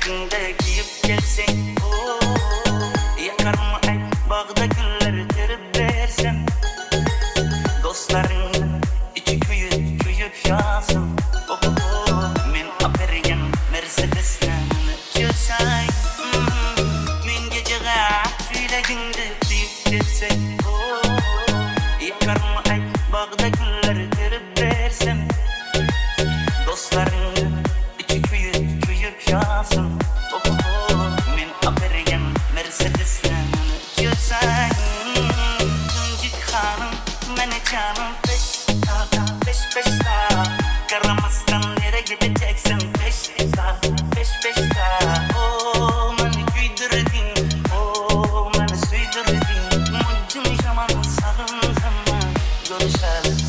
yüreğinde giyip gelsen. Yakar mı ay bağda güller terip versem. Dostların içi kuyup kuyup yazım. Men apergen Mercedes'ten gelsay. Men geceye yüreğinde giyip gelsen. Yakar mı ay bağda güller terip versem. Dostların içi kuyup kuyup yazım. Men apergen Mercedes'ten gelsay. Tunjik hanım mene canım peş peş ta. Karamastan nereye gideceksin peş ta peş peş ta. Beni güldürdün, beni süydürdün. Mucum zaman sakın zaman görüşelim.